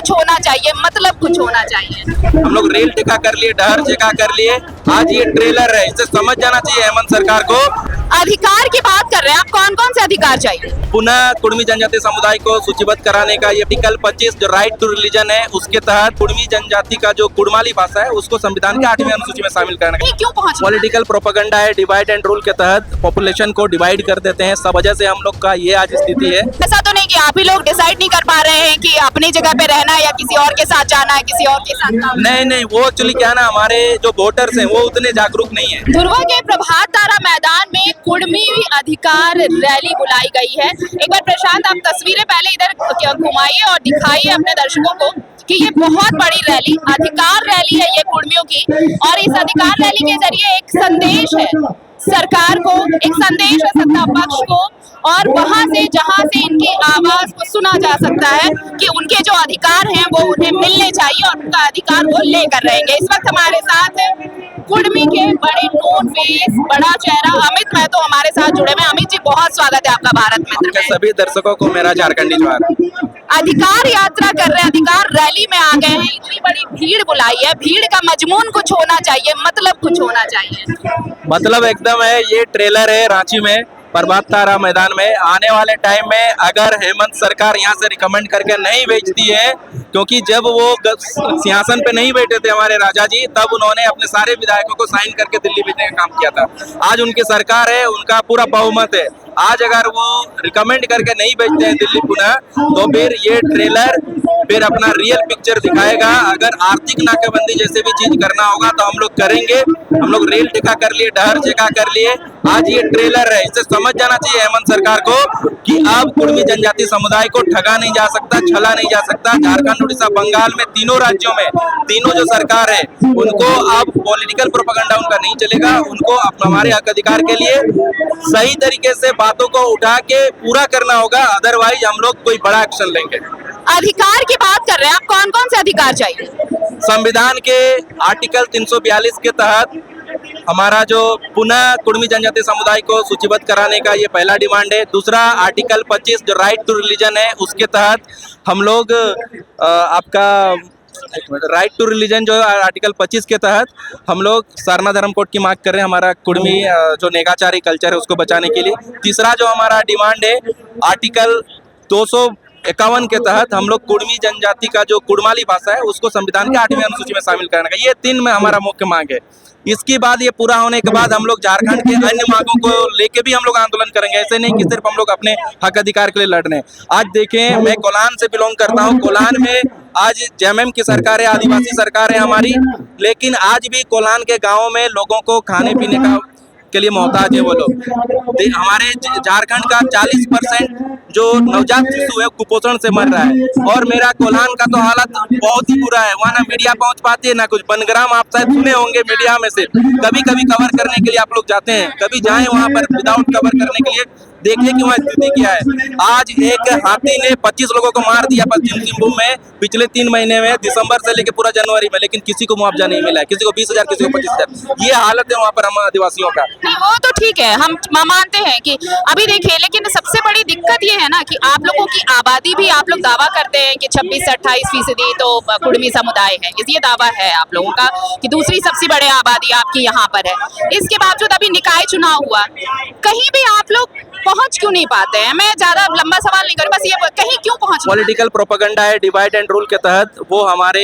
कुछ होना चाहिए, मतलब कुछ होना चाहिए। हम लोग रेल टिका कर लिए, डहर चेका कर लिए, आज ये ट्रेलर है, इसे समझ जाना चाहिए हेमंत सरकार को। अधिकार की बात कर रहे हैं आप, कौन कौन से अधिकार चाहिए? पुनः कुर्मी जनजाति समुदाय को सूचीबद्ध कराने का ये आर्टिकल 25 जो राइट टू रिलीजन है, उसके तहत कुर्मी जनजाति का जो कुड़माली भाषा है उसको संविधान के 8वीं अनुसूची में शामिल करने का क्यों पहुंच पॉलिटिकल प्रोपेगेंडा है। डिवाइड एंड रूल के तहत पॉपुलेशन को डिवाइड कर देते हैं, सब वजह से हम लोग का ये आज स्थिति है। ऐसा तो नहीं कि आप ही लोग डिसाइड नहीं कर पा रहे हैं कि अपनी जगह पे रहना है या किसी और के साथ जाना है, किसी और के साथ काम? नहीं, वो एक्चुअली क्या ना, हमारे जो वोटर्स हैं वो उतने जागरूक नहीं है। धुरवा के प्रभात तारा मैदान में कुर्मी अधिकार रैली बुलाई गई है। एक बार प्रशांत आप तस्वीरें पहले इधर घुमाइए और दिखाइए अपने दर्शकों को कि ये बहुत बड़ी रैली, अधिकार रैली है ये कुर्मियों की, और इस अधिकार रैली के जरिए एक संदेश है सरकार को, एक संदेश है सत्ता पक्ष को, और वहां से जहां से इनकी आवाज को सुना जा सकता है कि उनके जो अधिकार हैं वो उन्हें मिलने चाहिए और उनका अधिकार वो लेकर रहेंगे। इस वक्त हमारे साथ कुर्मी के बड़े नोन फेस, बड़ा चेहरा अमित महतो हमारे साथ जुड़े हुए। अमित जी, बहुत स्वागत है आपका भारत मित्र में। सभी दर्शकों को मेरा झारखंडी जोहार। अधिकार यात्रा कर रहे हैं, अधिकार रैली में आ गए हैं, इतनी बड़ी भीड़ बुलाई है, भीड़ का मजमून कुछ होना चाहिए, मतलब कुछ होना चाहिए। मतलब एकदम है, ये ट्रेलर है रांची में प्रभात तारा मैदान में। आने वाले टाइम में अगर हेमंत सरकार यहाँ से रिकमेंड करके नहीं बेचती है, क्योंकि जब वो सिंहासन पे नहीं बैठे थे हमारे राजा जी, तब उन्होंने अपने सारे विधायकों को साइन करके दिल्ली भेजने का काम किया था। आज उनकी सरकार है, उनका पूरा बहुमत है। आज अगर वो रिकमेंड करके नहीं बेचते हैं दिल्ली पुनः, तो फिर ये ट्रेलर फिर अपना रियल पिक्चर दिखाएगा। अगर आर्थिक नाकाबंदी जैसे भी चीज करना होगा तो हम लोग करेंगे। हम लोग रेल टिका कर लिए, डहर चेका कर लिए, आज ये ट्रेलर है, इसे समझ जाना चाहिए हेमंत सरकार को कि अब कुर्मी जनजाति समुदाय को ठगा नहीं जा सकता, छला नहीं जा सकता। झारखंड, उड़ीसा, बंगाल में तीनों राज्यों में तीनों जो सरकार है उनको अब पॉलिटिकल प्रोपेगेंडा उनका नहीं चलेगा। उनको हमारे हक अधिकार के लिए सही तरीके से बातों को उठा के पूरा करना होगा, अदरवाइज हम लोग कोई बड़ा एक्शन लेंगे। अधिकार की बात कर रहे हैं आप, कौन कौन से अधिकार चाहिए? संविधान के आर्टिकल 342 के तहत हमारा जो पुनः कुर्मी जनजाति समुदाय को सूचीबद्ध कराने का ये पहला डिमांड है। दूसरा आर्टिकल 25 जो राइट टू रिलीजन है, उसके तहत हम लोग आपका राइट टू रिलीजन जो आर्टिकल 25 के तहत हम लोग सरना धर्म कोड की मांग कर रहे हैं, हमारा कुर्मी जो नेगाचारी कल्चर है उसको बचाने के लिए। तीसरा जो हमारा डिमांड है, आर्टिकल 251 के तहत हम लोग कुर्मी जनजाति का जो कुड़माली भाषा है उसको संविधान के 8वीं अनुसूची में शामिल करने का, ये 3 में हमारा मुख्य मांग है। इसके बाद ये पूरा होने के बाद हम लोग झारखंड के अन्य मांगों को लेके भी हम लोग आंदोलन करेंगे। ऐसे नहीं कि सिर्फ हम लोग अपने हक अधिकार के लिए लड़ रहे हैं। आज देखें, मैं कोलान से बिलोंग करता हूँ। कोलान में आज जेएमएम की सरकार है, आदिवासी सरकार है हमारी, लेकिन आज भी कोलान के गाँव में लोगों को खाने पीने का के लिए मोहताज है वो लोग। हमारे झारखंड का 40% जो नवजात शिशु है कुपोषण से मर रहा है, और मेरा कोल्हान का तो हालत बहुत ही बुरा है। वहाँ ना मीडिया पहुँच पाती है ना कुछ। बनग्राम आप शायद सुने होंगे मीडिया में से, कभी कभी कवर करने के लिए आप लोग जाते हैं, कभी जाएं वहाँ पर विदाउट कवर करने के लिए, देखिए कि वहाँ स्थिति क्या है। आज एक हाथी ने 25 लोगों को मार दिया पश्चिम सिंहभूम में पिछले 3 महीने में, दिसंबर से लेकर पूरा जनवरी में, लेकिन किसी को मुआवजा नहीं मिला है। किसी को 20,000, किसी को 25,000। ये हालत है वहाँ पर हम आदिवासियों का। नहीं, वो तो ठीक है, हम मानते हैं कि अभी देखिए, लेकिन सबसे बड़ी दिक्कत ये है ना कि आप लोगों की आबादी भी, आप लोग दावा करते हैं कि 26 से 28% तो कुर्मी समुदाय है, ये दावा है आप लोगों का कि दूसरी सबसे बड़ी आबादी आपकी यहाँ पर है। इसके बावजूद अभी निकाय चुनाव हुआ, कहीं भी आप लोग पहुंच क्यों नहीं पाते हैं? मैं ज्यादा लंबा सवाल नहीं करूँ, बस ये कहीं क्यों पहुंच? पॉलिटिकल प्रोपेगेंडा है, डिवाइड एंड रूल के तहत वो हमारे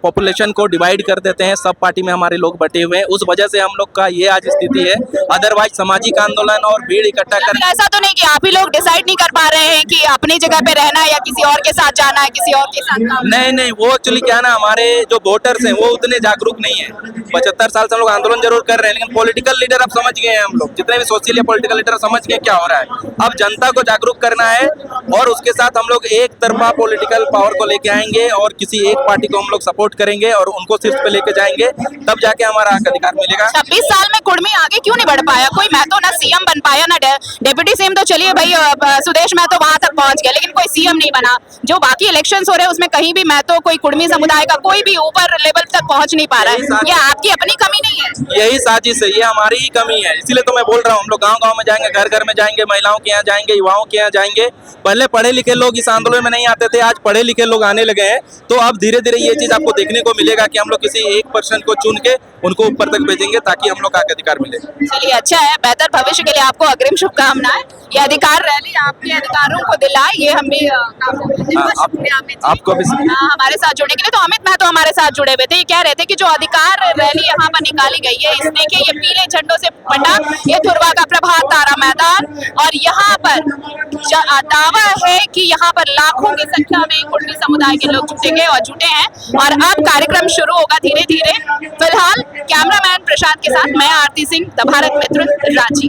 पॉपुलेशन को डिवाइड कर देते हैं। सब पार्टी में हमारे लोग बटे हुए हैं, उस वजह से हम लोग का ये आज स्थिति है। अदरवाइज सामाजिक आंदोलन और भीड़ इकट्ठा कर, ऐसा तो नहीं कि आप ही लोग डिसाइड नहीं कर पा रहे हैं कि अपनी जगह पे रहना है या किसी और के साथ जाना है, किसी और के साथ काम? नहीं, वो एक्चुअली क्या ना, हमारे जो वोटर्स हैं वो उतने जागरूक नहीं है। 75 साल से हम लोग आंदोलन जरूर कर रहे हैं, लेकिन पॉलिटिकल लीडर अब समझ गए हैं, हम लोग जितने भी सोशल या पॉलिटिकल लीडर समझ गए क्या हो रहा है। अब जनता को जागरूक करना है, और उसके साथ हम लोग एक तरफा पॉलिटिकल पावर को लेके आएंगे और किसी एक पार्टी को हम लोग सपोर्ट करेंगे और उनको शीर्ष पे लेके जाएंगे, तब जाके हमारा हक अधिकार मिलेगा। 26 साल में कुर्मी आगे क्यों नहीं बढ़ पाया? कोई महतो ना सीएम बन पाया, ना डेप्यूटी सीएम, तो चलिए भाई सुदेश महतो वहां तक पहुंच गया, लेकिन कोई सीएम नहीं बना। जो बाकी इलेक्शंस हो रहे हैं उसमें कहीं भी महतो, कोई कुर्मी समुदाय का कोई भी ऊपर लेवल तक पहुंच नहीं पा रहा है। ये आपकी अपनी कमी नहीं है, यही साजिश है, ये हमारी ही कमी है। इसीलिए तो मैं बोल रहा हूँ, हम लोग गाँव गाँव में जाएंगे, घर घर में जाएंगे, महिलाओं के यहाँ जाएंगे, युवाओं के यहाँ जाएंगे। पहले पढ़े लिखे लोग इस आंदोलन में नहीं आते थे, आज पढ़े लिखे लोग आने लगे हैं। तो अब धीरे धीरे ये चीज आपको देखने को मिलेगा कि हम लोग किसी एक पर्सन को चुन के उनको ऊपर तक भेजेंगे ताकि हम लोग का अधिकार मिले। चलिए, अच्छा है, बेहतर भविष्य के लिए आपको अग्रिम शुभकामनाएं। ये अधिकार रैली आपके अधिकारों को दिलाए, ये हम भी कामना करते हैं। बहुत शुक्रिया अमित जी, आपको भी हमारे साथ जुड़ने के लिए। तो अमित महतो हमारे साथ जुड़े हुए थे, ये कह रहे थे कि जो अधिकार रैली यहाँ पर निकाली गई है, इस देखिए ये पीले झंडों से बना ये धुरवा का प्रभात तारा मैदान, और यहाँ पर दावा है कि यहाँ पर लाखों की संख्या में कुर्मी समुदाय के लोग जुटेंगे और जुटे हैं, और अब कार्यक्रम शुरू होगा धीरे धीरे। फिलहाल कैमरामैन प्रशांत के साथ मैं आरती सिंह, द भारत मित्र, रांची।